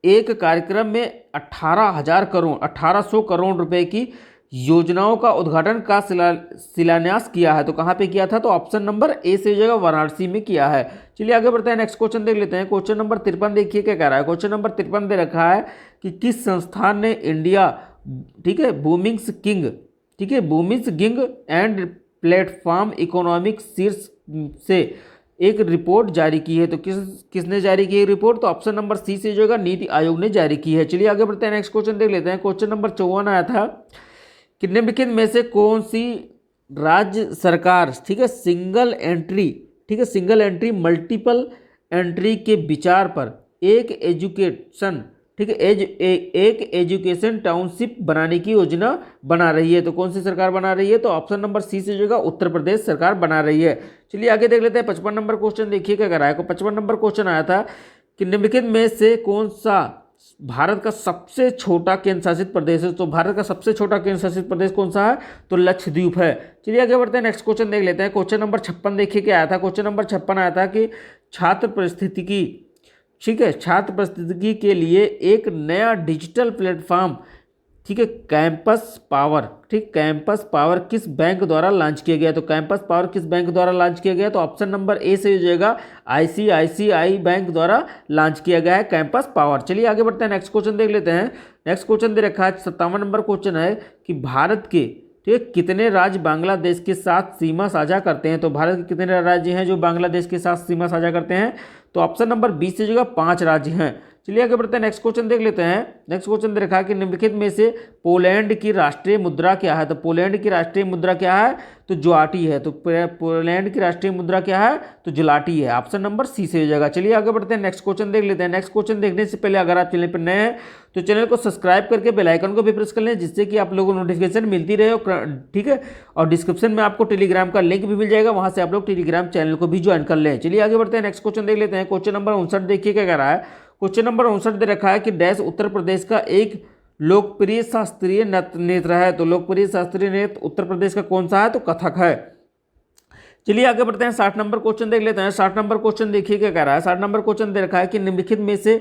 Speaker 1: एक कार्यक्रम में 1800 करोड़ रुपए की योजनाओं का उद्घाटन का शिलान्यास किया है। तो कहाँ पे किया था, तो ऑप्शन नंबर ए से जगह वाराणसी में किया है। चलिए आगे बढ़ते हैं, नेक्स्ट क्वेश्चन देख लेते हैं। क्वेश्चन नंबर 53 देखिए क्या कह रहा है। क्वेश्चन नंबर 53 दे रखा है कि किस संस्थान ने इंडिया, ठीक है, बूमिंग्स किंग ठीक है, बूमिज गिग एंड प्लेटफॉर्म इकोनॉमिक शीर्ष से एक रिपोर्ट जारी की है। तो किसने जारी की है रिपोर्ट? तो ऑप्शन नंबर सी से जो है नीति आयोग ने जारी की है। चलिए आगे बढ़ते हैं, नेक्स्ट क्वेश्चन देख लेते हैं। क्वेश्चन नंबर 54 आया था कि निम्नलिखित में से कौन सी राज्य सरकार, ठीक है, सिंगल एंट्री, ठीक है, सिंगल एंट्री मल्टीपल एंट्री के विचार पर एक एजुकेशन, ठीक है, एक एजुकेशन टाउनशिप बनाने की योजना बना रही है? तो कौन सी सरकार बना रही है? तो ऑप्शन नंबर सी से जो है उत्तर प्रदेश सरकार बना रही है। चलिए आगे देख लेते हैं। 55 नंबर क्वेश्चन देखिए क्या कर रहा है। 55 नंबर क्वेश्चन आया था कि निम्नलिखित में से कौन सा भारत का सबसे छोटा केंद्र शासित प्रदेश है? तो भारत का सबसे छोटा केंद्र शासित प्रदेश कौन सा है? तो लक्षद्वीप है। चलिए आगे बढ़ते हैं, नेक्स्ट क्वेश्चन देख लेते हैं। क्वेश्चन नंबर 56 देखिए क्या आया था। क्वेश्चन नंबर 56 आया था कि छात्र परिस्थितिकी, ठीक है, छात्र परिस्थितिकी के लिए एक नया डिजिटल प्लेटफॉर्म, ठीक है, कैंपस पावर, ठीक, कैंपस पावर किस बैंक द्वारा लॉन्च किया गया? तो कैंपस पावर किस बैंक द्वारा लॉन्च किया गया? तो ऑप्शन नंबर ए से हो जाएगा आईसीआईसीआई बैंक द्वारा लॉन्च किया गया है कैंपस पावर। चलिए आगे बढ़ते हैं, नेक्स्ट क्वेश्चन देख लेते हैं। नेक्स्ट क्वेश्चन दे रखा है 57 नंबर क्वेश्चन है कि भारत के, ठीक है, कितने राज्य बांग्लादेश के साथ सीमा साझा करते हैं? तो भारत के कितने राज्य हैं जो बांग्लादेश के साथ सीमा साझा करते हैं? तो ऑप्शन नंबर 20 से जगह 5 राज्य हैं। चलिए आगे बढ़ते हैं, नेक्स्ट क्वेश्चन देख लेते हैं। नेक्स्ट क्वेश्चन दे रखा है कि निम्नलिखित में से पोलैंड की राष्ट्रीय मुद्रा क्या है? तो पोलैंड की राष्ट्रीय मुद्रा क्या है? तो ज्वाटी है। तो पोलैंड की राष्ट्रीय मुद्रा क्या है? तो ज्लाटी है। ऑप्शन नंबर सी से हो जाएगा। चलिए आगे बढ़ते हैं, नेक्स्ट क्वेश्चन देख लेते हैं। नेक्स्ट क्वेश्चन देखने से पहले अगर आप चैनल पर नए हैं तो चैनल को सब्सक्राइब करके बेल आइकन को भी प्रेस कर लें, जिससे कि आप लोगों को नोटिफिकेशन मिलती रहे, ठीक है। और डिस्क्रिप्शन में आपको टेलीग्राम का लिंक भी मिल जाएगा, वहां से आप लोग टेलीग्राम चैनल को भी ज्वाइन कर लें। चलिए आगे बढ़ते हैं, नेक्स्ट क्वेश्चन देख लेते हैं। क्वेश्चन नंबर 59 देखिए क्या कह रहा है। क्वेश्चन नंबर 59 दे रखा है कि डैश उत्तर प्रदेश का एक लोकप्रिय शास्त्रीय नृत्य है? तो लोकप्रिय शास्त्रीय नृत्य उत्तर प्रदेश का कौन सा है? तो कथक है। चलिए आगे बढ़ते हैं, 60 नंबर क्वेश्चन देख लेते हैं। 60 नंबर क्वेश्चन देखिए क्या कह रहा है। 60 नंबर क्वेश्चन दे रखा है कि निम्नलिखित में से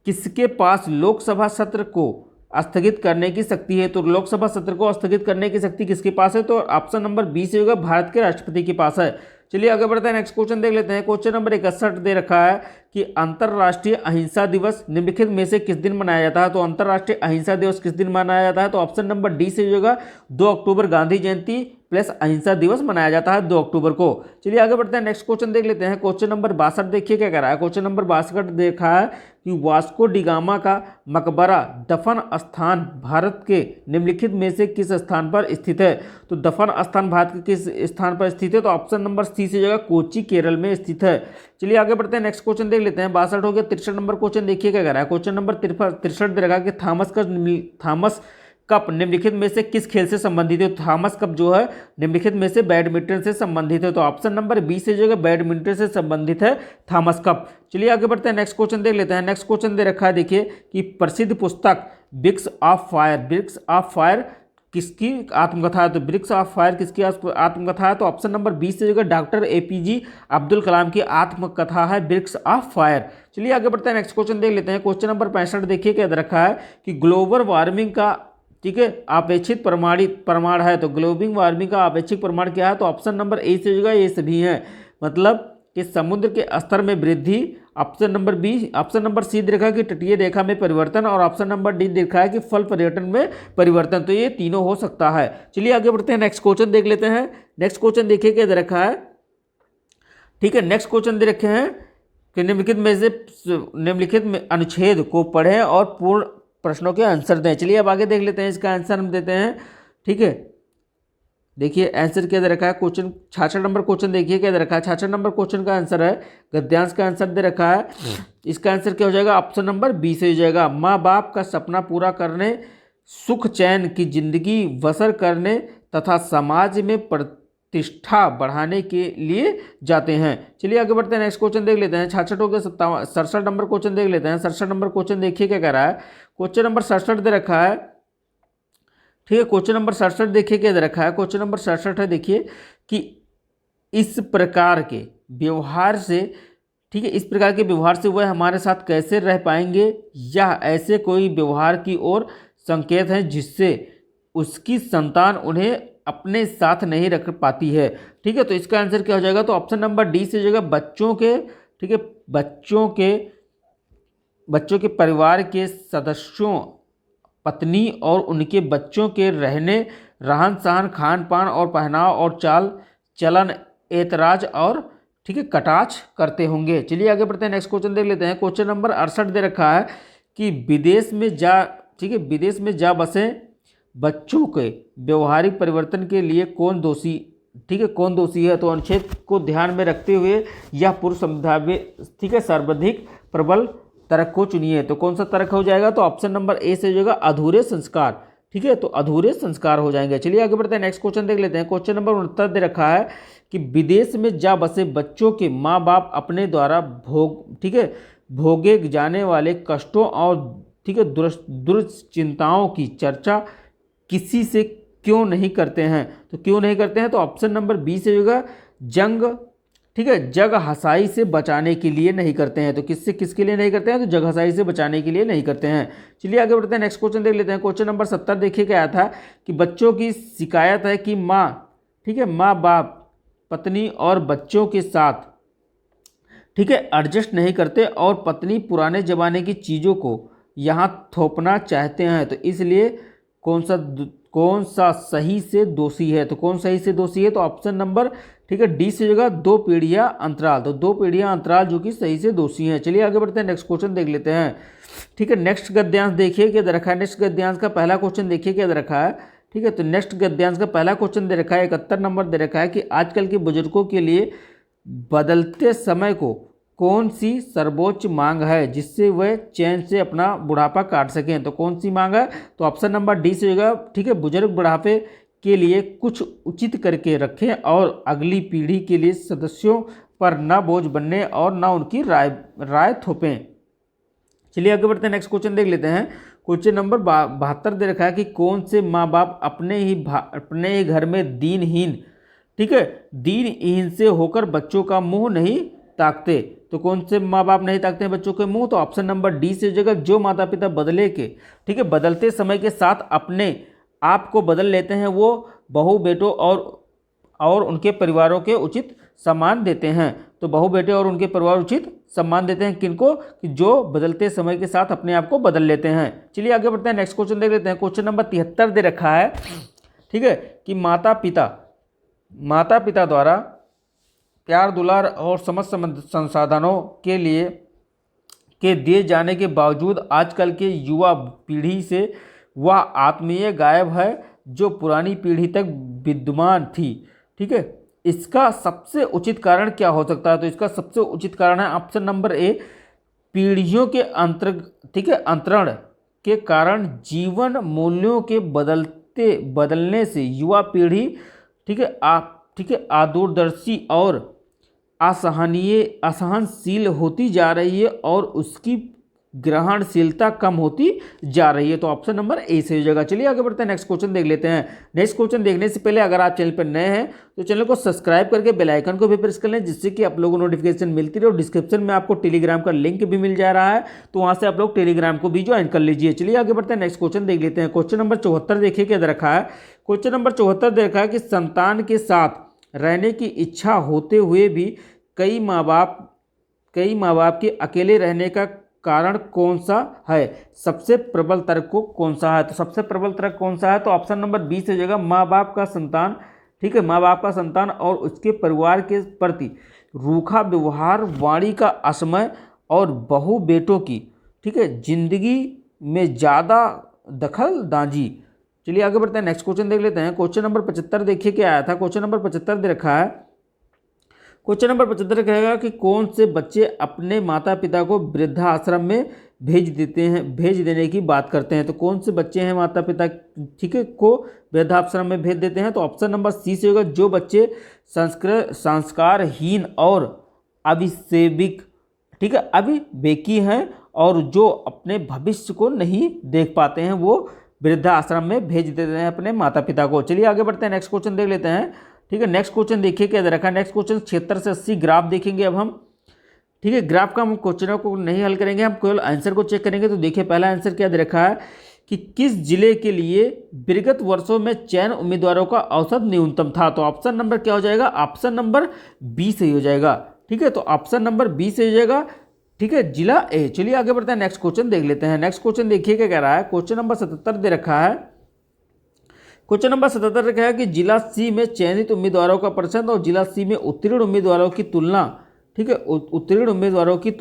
Speaker 1: किसके पास लोकसभा सत्र को स्थगित करने की शक्ति है? तो लोकसभा सत्र को स्थगित करने की शक्ति किसके पास है? तो ऑप्शन नंबर 20 होगा, भारत के राष्ट्रपति के पास है। चलिए आगे बढ़ते हैं, नेक्स्ट क्वेश्चन देख लेते हैं। क्वेश्चन नंबर 61 दे रखा है कि अंतर्राष्ट्रीय अहिंसा दिवस निम्नलिखित में से किस दिन मनाया जाता है? तो अंतर्राष्ट्रीय अहिंसा दिवस किस दिन मनाया जाता है? तो ऑप्शन नंबर डी से होगा 2 अक्टूबर, गांधी जयंती प्लस अहिंसा दिवस मनाया जाता है 2 अक्टूबर को। चलिए आगे बढ़ते हैं, नेक्स्ट क्वेश्चन देख लेते हैं। क्वेश्चन नंबर 62 देखिए क्या कह रहा है। क्वेश्चन नंबर 62 देखा है कि वास्को डिगामा का मकबरा दफन स्थान भारत के निम्नलिखित में से किस स्थान पर स्थित है? तो दफन स्थान भारत के किस स्थान पर स्थित है? तो ऑप्शन नंबर सी से जगह कोची केरल में स्थित है। चलिए आगे बढ़ते हैं, नेक्स्ट क्वेश्चन देख लेते हैं। 62 हो गया। 63 नंबर क्वेश्चन देखिए क्या कह रहा है। क्वेश्चन नंबर 63 दे रखा कि थॉमस कप निम्नलिखित में से किस खेल से संबंधित है? थॉमस कप जो है निम्नलिखित में से बैडमिंटन से संबंधित है। तो ऑप्शन नंबर बी से जो है बैडमिंटन से संबंधित है थॉमस कप। चलिए आगे बढ़ते हैं, नेक्स्ट क्वेश्चन देख लेते हैं। नेक्स्ट क्वेश्चन दे रखा है देखिए कि प्रसिद्ध पुस्तक ब्रिक्स ऑफ फायर किसकी आत्मकथा है? तो ब्रिक्स ऑफ फायर किसकी आत्मकथा है? तो ऑप्शन नंबर 20 से जगह डॉक्टर APJ अब्दुल कलाम की आत्मकथा है ब्रिक्स ऑफ फायर। चलिए आगे बढ़ते हैं, नेक्स्ट क्वेश्चन देख लेते हैं। क्वेश्चन नंबर 65 देखिए क्या रखा है कि ग्लोबल वार्मिंग का, ठीक है, अपेक्षित प्रमाण है। तो ग्लोबल वार्मिंग का अपेक्षित प्रमाण क्या है? तो ऑप्शन नंबर ए से होगा, ये सभी हैं, मतलब कि समुद्र के स्तर में वृद्धि। Option number B, option number C देखा कि तटीय रेखा में परिवर्तन, और ऑप्शन नंबर डी देखा है कि फल पर्यटन में परिवर्तन। तो ये तीनों हो सकता है। चलिए आगे बढ़ते हैं, नेक्स्ट क्वेश्चन देख लेते हैं। नेक्स्ट क्वेश्चन देखिए क्या दे रखा है, ठीक है। नेक्स्ट क्वेश्चन दे रखे हैं कि निम्नलिखित में अनुच्छेद को पढ़ें और पूर्ण प्रश्नों के आंसर दें। चलिए अब आगे देख लेते हैं, इसका आंसर हम देते हैं, ठीक है। देखिए आंसर क्या दे रखा है। क्वेश्चन 66 नंबर क्वेश्चन देखिए क्या दे रखा है। 66 नंबर क्वेश्चन का आंसर है, गद्यांश का आंसर दे रखा है। इसका आंसर क्या हो जाएगा? ऑप्शन नंबर बी से हो जाएगा। माँ बाप का सपना पूरा करने, सुख चैन की जिंदगी बसर करने तथा समाज में प्रतिष्ठा बढ़ाने के लिए जाते हैं। चलिए आगे बढ़ते हैं, नेक्स्ट क्वेश्चन देख लेते हैं। 66 हो गया। 67 नंबर क्वेश्चन देख लेते हैं। 67 नंबर क्वेश्चन देखिए क्या कह रहा है। क्वेश्चन नंबर 67 दे रखा है, ठीक है। क्वेश्चन नंबर 67 देखिए क्या दे रखा है। क्वेश्चन नंबर 67 है देखिए कि इस प्रकार के व्यवहार से, ठीक है, इस प्रकार के व्यवहार से वह हमारे साथ कैसे रह पाएंगे, या ऐसे कोई व्यवहार की ओर संकेत हैं जिससे उसकी संतान उन्हें अपने साथ नहीं रख पाती है, ठीक है। तो इसका आंसर क्या हो जाएगा? तो ऑप्शन नंबर डी से जगह बच्चों के, ठीक है, बच्चों के परिवार के सदस्यों, पत्नी और उनके बच्चों के रहने रहन सहन, खान पान और पहनाव और चाल चलन, ऐतराज और ठीक है कटाक्ष करते होंगे। चलिए आगे बढ़ते हैं, नेक्स्ट क्वेश्चन देख लेते हैं। क्वेश्चन नंबर 68 दे रखा है कि विदेश में जा ठीक है विदेश में जा बसे बच्चों के व्यवहारिक परिवर्तन के लिए कौन दोषी ठीक है कौन दोषी है। तो अनुच्छेद को ध्यान में रखते हुए यह पूर्व संभाव्य ठीक है सर्वाधिक प्रबल तर्क को चुनिए। तो कौन सा तर्क हो जाएगा, तो ऑप्शन नंबर ए से हो जाएगा अधूरे संस्कार। ठीक है, तो अधूरे संस्कार हो जाएंगे। चलिए आगे बढ़ते हैं, नेक्स्ट क्वेश्चन देख लेते हैं। क्वेश्चन नंबर 69 दे रखा है कि विदेश में जा बसे बच्चों के माँ बाप अपने द्वारा भोगे जाने वाले कष्टों और ठीक है दुश्चिंताओं की चर्चा किसी से क्यों नहीं करते हैं। तो क्यों नहीं करते हैं, तो ऑप्शन नंबर बी से होगा जग हसाई से बचाने के लिए नहीं करते हैं। तो किसके लिए नहीं करते हैं, तो जग हसाई से बचाने के लिए नहीं करते हैं। चलिए आगे बढ़ते हैं, नेक्स्ट क्वेश्चन देख लेते हैं। क्वेश्चन नंबर 70 देखिए क्या आया था कि बच्चों की शिकायत है कि माँ बाप पत्नी और बच्चों के साथ ठीक है एडजस्ट नहीं करते और पत्नी पुराने जमाने की चीज़ों को यहाँ थोपना चाहते हैं। तो इसलिए कौन सा सही से दोषी है। तो कौन सही से दोषी है, तो ऑप्शन नंबर ठीक है डी से जगह 2 पीढ़ियाँ अंतराल। तो 2 पीढ़ियाँ अंतराल जो कि सही से दोषी हैं। चलिए आगे बढ़ते हैं, नेक्स्ट क्वेश्चन देख लेते हैं। ठीक है, नेक्स्ट गद्यांश देखिए क्या दे रखा है। नेक्स्ट गद्यांश का पहला क्वेश्चन देखिए क्या दे रखा है। ठीक है, तो नेक्स्ट गद्यांश का पहला क्वेश्चन दे रखा है 71 नंबर दे रखा है कि आजकल के बुजुर्गों के लिए बदलते समय को कौन सी सर्वोच्च मांग है जिससे वह चैन से अपना बुढ़ापा काट सकें। तो कौन सी मांग है, तो ऑप्शन नंबर डी से होगा ठीक है बुजुर्ग बुढ़ापे के लिए कुछ उचित करके रखें और अगली पीढ़ी के लिए सदस्यों पर न बोझ बनने और न उनकी राय थोपें। चलिए आगे बढ़ते हैं, नेक्स्ट क्वेश्चन देख लेते हैं। क्वेश्चन नंबर 72 दे रखा है कि कौन से माँ बाप अपने ही घर में दीनहीन से होकर बच्चों का मुंह नहीं ताकते। तो कौन से माँ बाप नहीं ताकते हैं बच्चों के मुंह, तो ऑप्शन नंबर डी से जगह जो माता पिता बदलते समय के साथ अपने आप को बदल लेते हैं वो बहू बेटों और उनके परिवारों के उचित सम्मान देते हैं। तो बहू बेटे और उनके परिवार उचित सम्मान देते हैं किनको, कि जो बदलते समय के साथ अपने आप को बदल लेते हैं। चलिए आगे बढ़ते हैं, नेक्स्ट क्वेश्चन देख लेते हैं। क्वेश्चन नंबर 73 दे रखा है ठीक है कि माता पिता द्वारा प्यार दुलार और समस्त संसाधनों के दिए जाने के बावजूद आजकल के युवा पीढ़ी से वह आत्मीय गायब है जो पुरानी पीढ़ी तक विद्यमान थी। ठीक है, इसका सबसे उचित कारण क्या हो सकता है, तो इसका सबसे उचित कारण है ऑप्शन नंबर ए पीढ़ियों के अंतरण के कारण जीवन मूल्यों के बदलने से युवा पीढ़ी ठीक है आदूरदर्शी और असहनशील होती जा रही है और उसकी ग्रहणशीलता कम होती जा रही है। तो ऑप्शन नंबर ए से हो जाएगा। चलिए आगे बढ़ते हैं, नेक्स्ट क्वेश्चन देख लेते हैं। नेक्स्ट क्वेश्चन देखने से पहले अगर आप चैनल पर नए हैं तो चैनल को सब्सक्राइब करके बेल आइकन को भी प्रेस कर लें जिससे कि आप लोगों को नोटिफिकेशन मिलती रहे। और डिस्क्रिप्शन में आपको टेलीग्राम का लिंक भी मिल जा रहा है, तो वहाँ से आप लोग टेलीग्राम को भी ज्वाइन कर लीजिए। चलिए आगे बढ़ते हैं, नेक्स्ट क्वेश्चन देख लेते हैं। क्वेश्चन नंबर 74 देखिए क्या दे रखा है। क्वेश्चन नंबर 74 दे रखा है कि संतान के साथ रहने की इच्छा होते हुए भी कई माँ बाप के अकेले रहने का कारण कौन सा है। सबसे प्रबल तर्क को कौन सा है, तो सबसे प्रबल तर्क कौन सा है, तो ऑप्शन नंबर बी से जगह माँ बाप का संतान ठीक है माँ बाप का संतान और उसके परिवार के प्रति रूखा व्यवहार, वाणी का असमय और बहू बेटों की ठीक है जिंदगी में ज़्यादा दखलंदाजी। चलिए आगे बढ़ते हैं, नेक्स्ट क्वेश्चन देख लेते हैं। क्वेश्चन नंबर 75 देखिए क्या आया था। क्वेश्चन नंबर 75 दे रखा है। क्वेश्चन नंबर 75 कहेगा कि कौन से बच्चे अपने माता पिता को वृद्धाश्रम में भेज देने की बात करते हैं। तो कौन से बच्चे हैं माता पिता ठीक है को वृद्धाश्रम में भेज देते हैं, तो ऑप्शन नंबर सी से होगा जो बच्चे संस्कारहीन और अविवेकी हैं और जो अपने भविष्य को नहीं देख पाते हैं वो वृद्धाश्रम में भेज देते हैं अपने माता पिता को। चलिए आगे बढ़ते हैं, नेक्स्ट क्वेश्चन देख लेते हैं। ठीक है, नेक्स्ट क्वेश्चन देखिए क्या दे रखा है। नेक्स्ट क्वेश्चन 76 से 80 ग्राफ देखेंगे अब हम। ठीक है, ग्राफ का हम क्वेश्चनों को नहीं हल करेंगे, हम केवल आंसर को चेक करेंगे। तो देखिए पहला आंसर क्या दे रखा है कि किस जिले के लिए विगत वर्षों में चयन उम्मीदवारों का औसत न्यूनतम था। तो ऑप्शन नंबर क्या हो जाएगा, ऑप्शन नंबर बी से हो जाएगा। ठीक है, तो ऑप्शन नंबर बी से हो जाएगा ठीक है जिला ए। चलिए आगे बढ़ते हैं, नेक्स्ट क्वेश्चन देख लेते हैं। नेक्स्ट क्वेश्चन देखिए क्या कह रहा है। क्वेश्चन नंबर 77 दे रखा है क्वेश्चन नंबर 77 रखा है कि जिला सी में चयनित उम्मीदवारों का प्रतिशत और जिला सी में उत्तीर्ण उम्मीदवारों की तुलना, ठीक है, उत्तीर्ण उम्मीदवारों की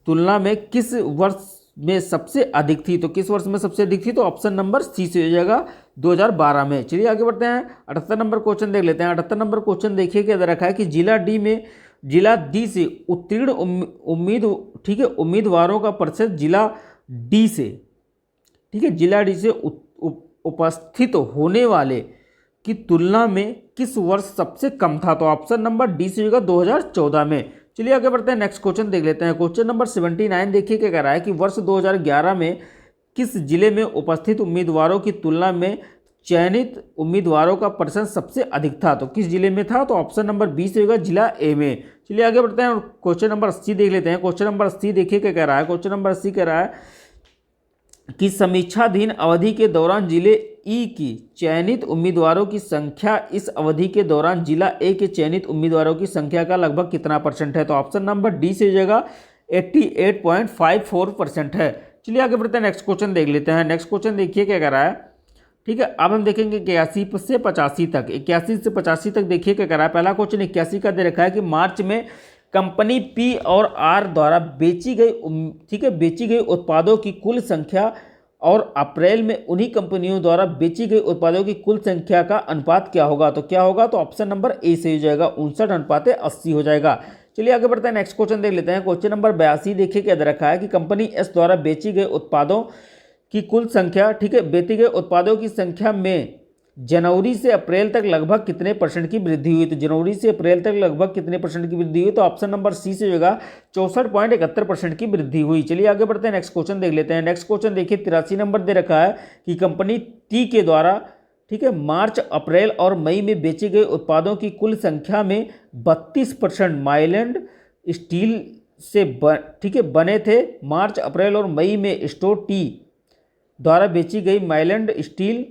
Speaker 1: तुलना में किस वर्ष में सबसे अधिक थी। तो किस वर्ष में सबसे अधिक थी, तो ऑप्शन नंबर सी से हो जाएगा 2012 में। चलिए आगे बढ़ते हैं, 78 नंबर क्वेश्चन देख लेते हैं। 78 नंबर क्वेश्चन देखिए क्या रखा है कि जिला डी से उत्तीर्ण ठीक है, उम्मीदवारों का प्रतिशत जिला डी से, ठीक है, जिला डी से उपस्थित होने वाले की तुलना में किस वर्ष सबसे कम था। तो ऑप्शन नंबर डी से होगा 2014 में। चलिए आगे बढ़ते हैं, नेक्स्ट क्वेश्चन देख लेते हैं। क्वेश्चन नंबर 79 देखिए क्या कह रहा है कि वर्ष 2011 में किस जिले में उपस्थित उम्मीदवारों की तुलना में चयनित उम्मीदवारों का प्रतिशत सबसे अधिक था। तो किस जिले में था, तो ऑप्शन नंबर बी से होगा जिला ए में। चलिए आगे बढ़ते हैं और क्वेश्चन नंबर 80 देख लेते हैं। क्वेश्चन नंबर 80 देखिए क्या कह रहा है। क्वेश्चन नंबर 80 कह रहा है कि समीक्षाधीन अवधि के दौरान जिले ई की चयनित उम्मीदवारों की संख्या इस अवधि के दौरान जिला ए के चयनित उम्मीदवारों की संख्या का लगभग कितना परसेंट है। तो ऑप्शन नंबर डी से हो जाएगा 88.54% है। चलिए आगे बढ़ते हैं, नेक्स्ट क्वेश्चन देख लेते हैं। नेक्स्ट क्वेश्चन देखिए क्या कह रहा है, ठीक है। अब हम देखेंगे 81 से 85 तक। 81 से 85 तक देखिए क्या कह रहा है। पहला क्वेश्चन 81 का दे रखा है कि मार्च में कंपनी पी और आर द्वारा बेची गई, ठीक है, बेची गई उत्पादों की कुल संख्या और अप्रैल में उन्हीं कंपनियों द्वारा बेची गई उत्पादों की कुल संख्या का अनुपात क्या होगा। तो क्या होगा, तो ऑप्शन नंबर ए से हो जाएगा 59:80 हो जाएगा। चलिए आगे बढ़ते हैं, नेक्स्ट क्वेश्चन देख लेते हैं। क्वेश्चन नंबर 82 देखिए क्या दे रखा है कि कंपनी एस द्वारा बेची गई उत्पादों की कुल संख्या, ठीक है, बेचे गए उत्पादों की संख्या में जनवरी से अप्रैल तक लगभग कितने परसेंट की वृद्धि हुई। तो जनवरी से अप्रैल तक लगभग कितने परसेंट की वृद्धि हुई, तो ऑप्शन नंबर सी से होगा 64.71% की वृद्धि हुई। चलिए आगे बढ़ते हैं, नेक्स्ट क्वेश्चन देख लेते हैं। नेक्स्ट क्वेश्चन देखिए 83 नंबर दे रखा है कि कंपनी टी के द्वारा, ठीक है, मार्च अप्रैल और मई में बेचे गए उत्पादों की कुल संख्या में 32% माइलैंड स्टील से ठीक है बने थे। मार्च अप्रैल और मई में स्टोर टी द्वारा बेची गई माइलैंड स्टील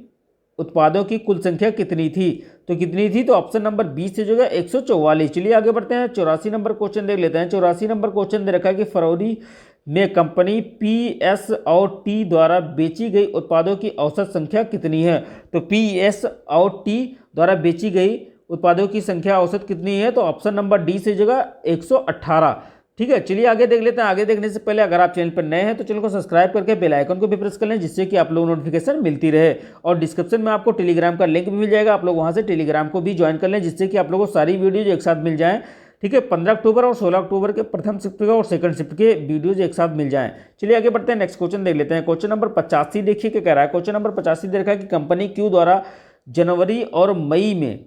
Speaker 1: उत्पादों की कुल संख्या कितनी थी। तो कितनी थी, तो ऑप्शन नंबर 20 से जो है 144। चलिए आगे बढ़ते हैं, 84 नंबर क्वेश्चन देख लेते हैं। 84 नंबर क्वेश्चन दे रखा है कि फरवरी में कंपनी पी एस और टी द्वारा बेची गई उत्पादों की औसत संख्या कितनी है। तो पी एस और टी द्वारा बेची गई उत्पादों की संख्या औसत कितनी है, तो ऑप्शन नंबर डी से जगह 118। ठीक है, चलिए आगे देख लेते हैं। आगे देखने से पहले अगर आप चैनल पर नए हैं तो चैनल को सब्सक्राइब करके बेल आइकन को भी प्रेस कर लें, जिससे कि आप लोग नोटिफिकेशन मिलती रहे। और डिस्क्रिप्शन में आपको टेलीग्राम का लिंक भी मिल जाएगा, आप लोग वहां से टेलीग्राम को भी ज्वाइन कर लें, जिससे कि आप लोगों को सारी वीडियोज एक साथ मिल जाएं। ठीक है, 15 अक्टूबर और 16 अक्टूबर के प्रथम शिफ्ट और सेकंड शिफ्ट के वीडियोज एक साथ मिल जाएं। चलिए आगे बढ़ते हैं, नेक्स्ट क्वेश्चन देख लेते हैं। क्वेश्चन नंबर 85 देखिए क्या कह रहा है। क्वेश्चन नंबर 85 दे रखा है कि कंपनी क्यू द्वारा जनवरी और मई में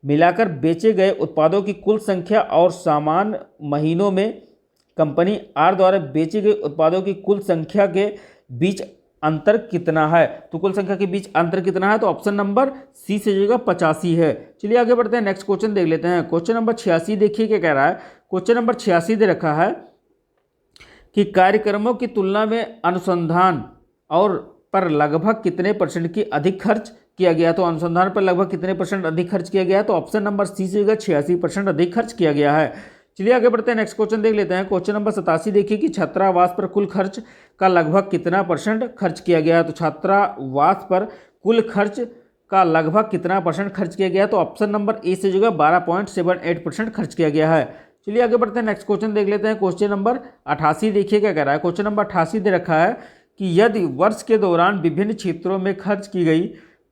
Speaker 1: मिलाकर बेचे गए उत्पादों की कुल संख्या और समान महीनों में कंपनी आर द्वारा बेची गई उत्पादों की कुल संख्या के बीच अंतर कितना है। तो कुल संख्या के बीच अंतर कितना है, तो ऑप्शन नंबर सी से जगह 85 है। चलिए आगे बढ़ते हैं, नेक्स्ट क्वेश्चन देख लेते हैं। क्वेश्चन नंबर 86 देखिए क्या कह रहा है। क्वेश्चन नंबर 86 दे रखा है कि कार्यक्रमों की तुलना में अनुसंधान और पर लगभग कितने परसेंट की अधिक खर्च किया गया। तो अनुसंधान पर लगभग कितने परसेंट अधिक खर्च किया गया है, तो ऑप्शन नंबर सी से जगह 86% अधिक खर्च किया गया है। चलिए आगे बढ़ते हैं, नेक्स्ट क्वेश्चन देख लेते हैं। क्वेश्चन नंबर 87 देखिए कि छात्रावास पर कुल खर्च का लगभग कितना परसेंट खर्च किया गया है। तो छात्रावास पर कुल खर्च का लगभग कितना परसेंट खर्च किया गया है, तो ऑप्शन नंबर ए से जगह 12.78% खर्च किया गया है। चलिए आगे बढ़ते हैं, नेक्स्ट क्वेश्चन देख लेते हैं। क्वेश्चन नंबर 88 देखिए क्या कह रहा है। क्वेश्चन नंबर 88 दे रखा है कि यदि वर्ष के दौरान विभिन्न क्षेत्रों में खर्च की गई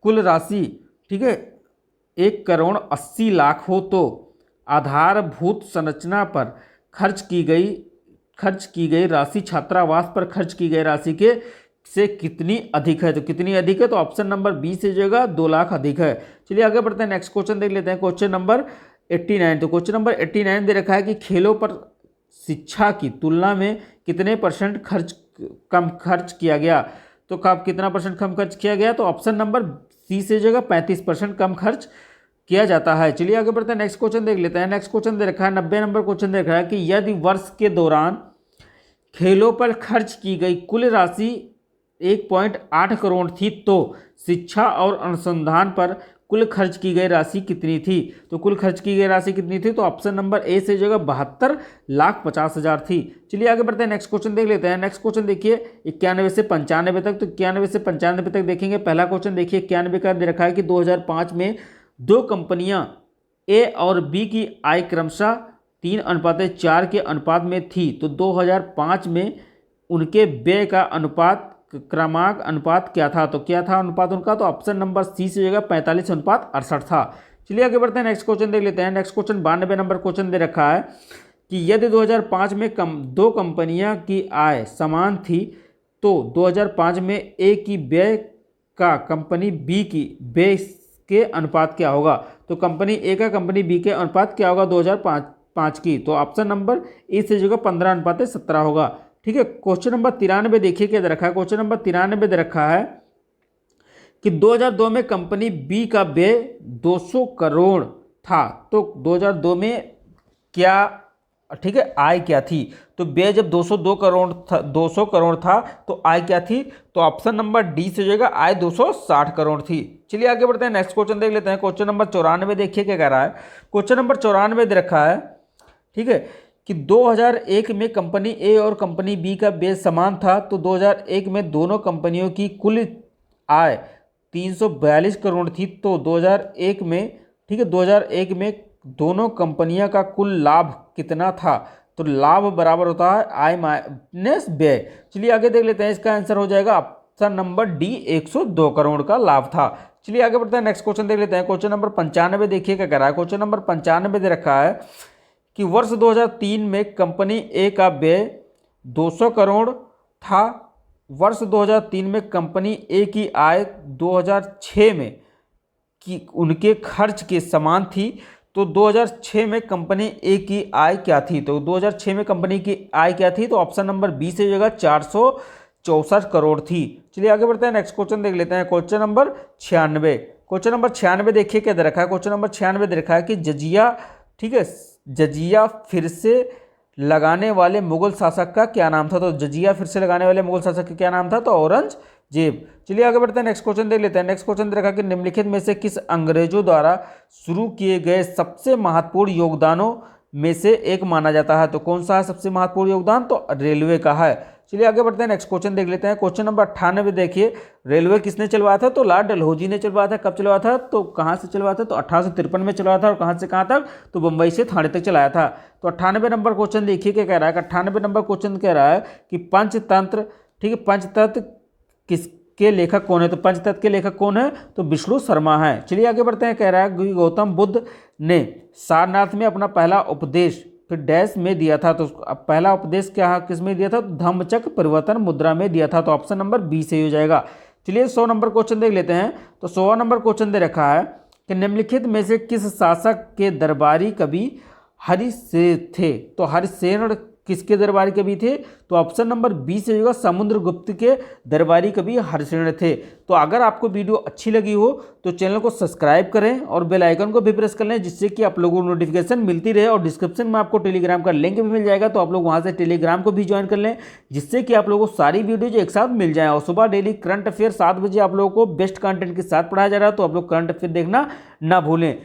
Speaker 1: कुल राशि, ठीक है, 1,80,00,000 हो तो आधारभूत संरचना पर खर्च की गई राशि छात्रावास पर खर्च की गई राशि के से कितनी अधिक है। तो कितनी अधिक है, तो ऑप्शन नंबर बी से जगह 2 लाख अधिक है। चलिए आगे बढ़ते हैं, नेक्स्ट क्वेश्चन देख लेते हैं। Question number 89। तो क्वेश्चन नंबर 89 दे रखा है कि खेलों पर शिक्षा की तुलना में कितने परसेंट कम खर्च किया गया। तो कब कितना परसेंट कम खर्च किया गया, तो ऑप्शन नंबर सी से जगह 35% कम खर्च किया जाता है। चलिए आगे बढ़ते हैं, नेक्स्ट क्वेश्चन देख लेते हैं। नेक्स्ट क्वेश्चन दे रखा है 90 नंबर क्वेश्चन दे रखा है कि यदि वर्ष के दौरान खेलों पर खर्च की गई कुल राशि 1.8 करोड़ थी तो शिक्षा और अनुसंधान पर कुल खर्च की गई राशि कितनी थी? तो कुल खर्च की गई राशि कितनी थी? तो ऑप्शन नंबर ए से जगह 72,50,000 थी। चलिए आगे बढ़ते हैं, नेक्स्ट क्वेश्चन देख लेते हैं। नेक्स्ट क्वेश्चन देखिए 91 से 95 तक। तो 91 से 95 तक देखेंगे। पहला क्वेश्चन देखिए 91 का दे रखा है कि 2005 में दो कंपनियां ए और बी की आय क्रमशः 3:4 के अनुपात में थी। तो 2005 में उनके व्यय का अनुपात क्रमांक अनुपात क्या था? तो क्या था अनुपात उनका? तो ऑप्शन नंबर सी से जगह 45:68 था। चलिए आगे बढ़ते हैं, नेक्स्ट क्वेश्चन देख लेते हैं। नेक्स्ट क्वेश्चन 92 नंबर क्वेश्चन दे रखा है कि यदि 2005 में दो कंपनियां की आय समान थी तो 2005 में ए की व्यय का कंपनी बी की व्यय के अनुपात क्या होगा? तो कंपनी ए का कंपनी बी के अनुपात क्या होगा 2005 की? तो ऑप्शन नंबर ए से जगह 15:17 होगा। ठीक है, क्वेश्चन नंबर 93 देखिए क्या दे रखा है। क्वेश्चन नंबर 93 दे रखा है कि 2002 में कंपनी बी का व्यय 200 करोड़ था। तो 2002 में क्या, ठीक है, आय क्या थी? तो व्यय जब 200 करोड़ था तो आय क्या थी? तो ऑप्शन नंबर डी से जगह आय 260 करोड़ थी। चलिए आगे बढ़ते हैं, नेक्स्ट क्वेश्चन देख लेते हैं। क्वेश्चन नंबर 94 देखिए क्या कह रहा है। क्वेश्चन नंबर 94 दे रखा है, ठीक है, कि 2001 में कंपनी ए और कंपनी बी का व्यय समान था। तो 2001 में दोनों कंपनियों की कुल आय 342 करोड़ थी। तो 2001 में, ठीक है, 2001 में दोनों कंपनियों का कुल लाभ कितना था? तो लाभ बराबर होता है आय माइनस व्यय। चलिए आगे देख लेते हैं, इसका आंसर हो जाएगा ऑप्शन नंबर डी 102 करोड़ का लाभ था। चलिए आगे बढ़ते हैं, नेक्स्ट क्वेश्चन देख लेते हैं। क्वेश्चन नंबर 95 देखिए क्या कह रहा है। क्वेश्चन नंबर 95 दे रखा है कि वर्ष 2003 में कंपनी ए का व्यय 200 करोड़ था। वर्ष 2003 में कंपनी ए की आय 2006 में कि उनके खर्च के समान थी। तो 2006 में कंपनी ए की आय क्या थी? तो 2006 में कंपनी की आय क्या थी? तो ऑप्शन नंबर बी से जगह 464 करोड़ थी। चलिए आगे बढ़ते हैं, नेक्स्ट क्वेश्चन देख लेते हैं। Question number 96। क्वेश्चन नंबर 96 देखिए क्या दे रखा है। क्वेश्चन नंबर 96 दे रखा है कि जजिया, ठीक है, जजिया फिर से लगाने वाले मुगल शासक का क्या नाम था? तो जजिया फिर से लगाने वाले मुगल शासक का क्या नाम था? तो औरंगजेब। चलिए आगे बढ़ते हैं, नेक्स्ट क्वेश्चन देख लेते हैं। नेक्स्ट क्वेश्चन देखा कि निम्नलिखित में से किस अंग्रेजों द्वारा शुरू किए गए सबसे महत्वपूर्ण योगदानों में से एक माना जाता है? तो कौन सा है सबसे महत्वपूर्ण योगदान? तो रेलवे का है। चलिए आगे बढ़ते हैं, नेक्स्ट क्वेश्चन देख लेते हैं। क्वेश्चन नंबर 98 देखिए, रेलवे किसने चलवाया था? तो लॉर्ड डलहौजी ने चलवाया था। कब चलवाया था? तो कहाँ से चलवाया था? तो 1853 में चलवाया था। और कहाँ से कहाँ तक? तो बम्बई से थाने तक चलाया था। तो 98 नंबर क्वेश्चन देखिए क्या कह रहा है। 98 नंबर क्वेश्चन कह रहा है कि पंचतंत्र, ठीक है, पंचतंत्र किसके लेखक कौन है? तो पंचतंत्र के लेखक कौन है? तो विष्णु शर्मा है। चलिए आगे बढ़ते हैं, कह रहा है कि गौतम बुद्ध ने सारनाथ में अपना पहला उपदेश फिर डैश में दिया था। तो पहला उपदेश क्या किस में दिया था? धम्मचक्र परिवर्तन मुद्रा में दिया था। तो ऑप्शन नंबर बी से हो जाएगा। चलिए 100 नंबर क्वेश्चन देख लेते हैं। तो 100 नंबर क्वेश्चन दे रखा है कि निम्नलिखित में से किस शासक के दरबारी कवि हरिसेन थे? तो हरिसेन किसके दरबारी कवि थे? तो ऑप्शन नंबर बी से होगा समुद्रगुप्त के दरबारी कवि हरिसेन थे। तो अगर आपको वीडियो अच्छी लगी हो तो चैनल को सब्सक्राइब करें और बेल आइकन को भी प्रेस कर लें, जिससे कि आप लोगों को नोटिफिकेशन मिलती रहे। और डिस्क्रिप्शन में आपको टेलीग्राम का लिंक भी मिल जाएगा, तो आप लोग वहां से टेलीग्राम को भी ज्वाइन कर लें, जिससे कि आप लोगों को सारी वीडियोज एक साथ मिल जाएँ। और सुबह डेली करंट अफेयर 7 बजे आप लोगों को बेस्ट कंटेंट के साथ पढ़ाया जा रहा है, तो आप लोग करंट अफेयर देखना ना भूलें।